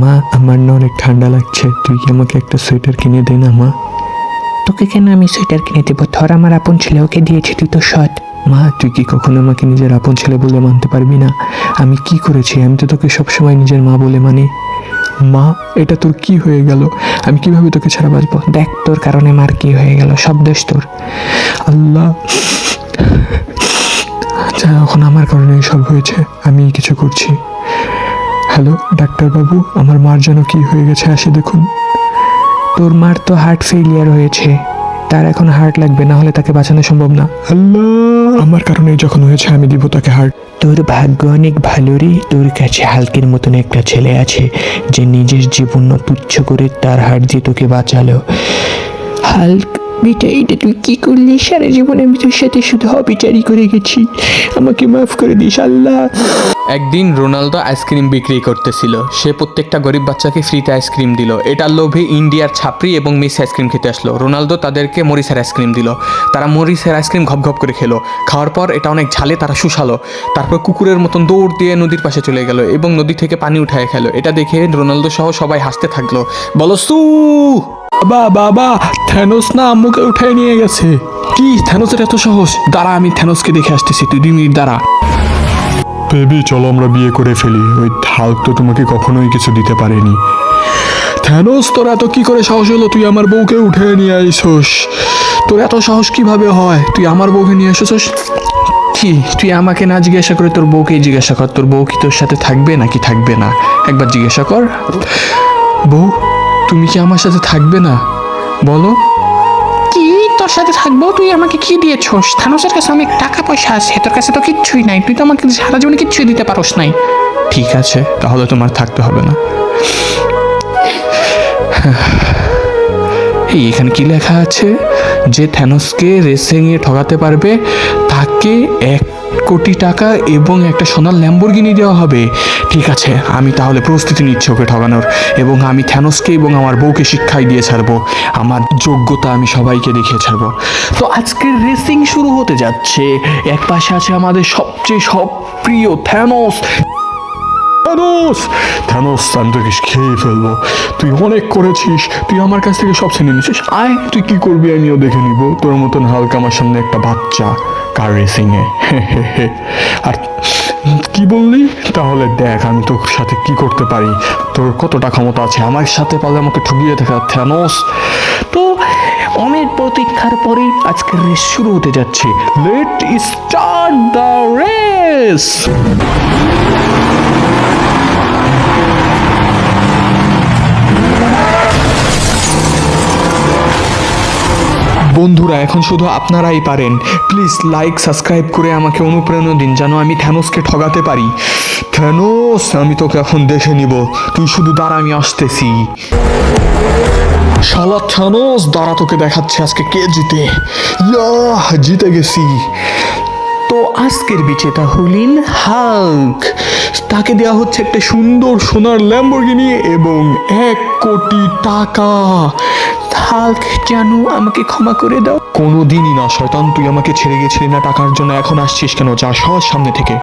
মা, আমার না অনেক ঠান্ডা লাগছে, তুই কি আমাকে একটা সোয়েটার কিনে দে না মা। তোকে কেন আমি সোয়েটার কিনে দেবো? ধর আমার আপন ছেলে, ওকে দিয়েছি, তুই তো সৎ। মা, তুই কি কখনো আমাকে নিজের আপন ছেলে বলে মানতে পারবি না? আমি কি করেছি? আমি তো তোকে সবসময় নিজের মা বলে মানি। মা, এটা তোর কি হয়ে গেল? আমি কিভাবে তোকে ছাড়া বাঁচবো? দেখ, তোর কারণে মার কি হয়ে গেল, সব দোষ তোর। আল্লাহ, আচ্ছা এখন আমার কারণে সব হয়েছে, আমি কিছু করছি। হ্যালো ডাক্তারবাবু, আমার মার যেন কি হয়ে গেছে, আসে দেখুন। তোর মার তো হার্ট ফেলিয়ার হয়েছে, তার এখন হার্ট লাগবে, না হলে তাকে বাঁচানো সম্ভব না। আল্লাহ, আমার কারণে যখন হয়েছে আমি দিব তাকে হার্ট। তোর ভাগ্য অনেক ভালো রে, তোর কাছে হালকের মতন একটা ছেলে আছে যে নিজের জীবন তুচ্ছ করে তার হার্ট দিয়ে তোকে বাঁচালো। হাল্ক বেটা, এটা তুই কি করলি? সারা জীবন আমি তোর সাথে শুধু অবিচারই করে গেছি, আমাকে মাফ করে দিস আল্লাহ। একদিন রোনালদো আইসক্রিম বিক্রি করতেছিল। সে প্রত্যেকটা গরিব বাচ্চাকে ফ্রিতে আইসক্রিম দিল। এটার লোভে ইন্ডিয়ার ছাপরি এবং মেসি আইসক্রিম খেতে আসলো। রোনালদো তাদেরকে মরিসের আইসক্রিম দিল। তারা মরিসের আইসক্রিম ঘপ ঘপ করে খেলো। খাওয়ার পর এটা অনেক ঝালে, তারা শুষালো। তারপর কুকুরের মতন দৌড় দিয়ে নদীর পাশে চলে গেল এবং নদী থেকে পানি উঠায় খেলো। এটা দেখে রোনালদো সহ সবাই হাসতে থাকলো। বলো সু। বাবা বাবা, থ্যানোস না আম্মুকে উঠায় নিয়ে গেছে। কি থ্যানোসের এত সাহস? দাঁড়া, আমি থ্যানোসকে দেখে আসতেছি, তুই 2 মিনিট দাঁড়া। বেবি চলো আমরা বিয়ে করে ফেলি, ওই হাল্ক তো তোমাকে কখনোই কিছু দিতে পারেনি। থ্যানোস, তোর এত কি করে সাহস হলো তুই আমার বউকে উঠে নিয়ে আইসোস? তোর এত সাহস কিভাবে হয়? তুই আমার বউকে নিয়ে এসেছিস? কি তুই আমাকে না জিজ্ঞাসা করে তোর বউকেই জিজ্ঞাসা কর, তোর বউ কি তোর সাথে থাকবে নাকি থাকবে না, একবার জিজ্ঞাসা কর। বউ, তুমি কি আমার সাথে থাকবে না? বলো। কি তোর সাথে থাকবো? তুই আমাকে কি দিয়েছস? থানোসের কাছে অনেক টাকা পয়সা আছে, তোর কাছে তো কিচ্ছুই নাই, তুই তো আমাকে সারা জীবনে কিচ্ছুই দিতে পারোস নাই। ঠিক আছে, তাহলে তোমার থাকতে হবে না। এই এখানে কি লেখা আছে? যে থ্যানোসকে রেসিংয়ে ঠকাতে পারবে তাকে 1 কোটি টাকা এবং একটা সোনার ল্যাম্বরগিনি দেওয়া হবে। ঠিক আছে, আমি তাহলে প্রস্তুতি নিচ্ছি ওকে ঠকানোর, এবং আমি থ্যানোসকে এবং আমার বউকে শিক্ষাই দিয়ে ছাড়বো। আমার যোগ্যতা আমি সবাইকে দেখিয়ে ছাড়বো। তো আজকের রেসিং শুরু হতে যাচ্ছে। এক পাশে আছে আমাদের সবচেয়ে প্রিয় থ্যানোস। থ্যানোস, থ্যানোস, আমি তোকে খেয়ে ফেলবো। তুই অনেক করেছিস, তুই আমার কাছ থেকে সব ছিনে নিছিস। আয়, তুই কি করবি আমিও দেখে নিব। তোর মতন হালকা আমার সামনে একটা বাচ্চা কার রেসিংয়ে। আর কি বললি? তাহলে দেখ আমি তোর সাথে কি করতে পারি। তোর কতটা ক্ষমতা আছে আমার সাথে পারলে আমাকে ঠুকিয়ে দেখা থ্যানোস। তো অনেক প্রতীক্ষার পরে আজকের রেস শুরু হতে যাচ্ছে। Let start the race. বন্ধুরা, এখন শুধু আপনারাই পারেন। প্লিজ লাইক সাবস্ক্রাইব করে আমাকে অনুপ্রেরণা দিন যেন আমি থ্যানোসকে ঠকাতে পারি। থ্যানোস, আমি তোকে এখন দেখে নিব, তুই শুধু দাঁড়া, আমি আসতেছি। শালা থ্যানোস, দাঁড়া, তোকে দেখাচ্ছে আজকে কে জিতে। ইয়াহ, জিতে গেছি। তো আজকের বিজেতা হলেন হাল্ক। তাকে দেওয়া হচ্ছে একটা সুন্দর সোনার ল্যাম্বরগিনি এবং 1 কোটি টাকা। হাল্ক জানো, আমাকে ক্ষমা করে দাও। কোনোদিনই না শয়তান, তুই আমাকে ছেড়ে গেছিলি না টাকার জন্য, এখন আসছিস কেন? যা সহজ সামনে থেকে।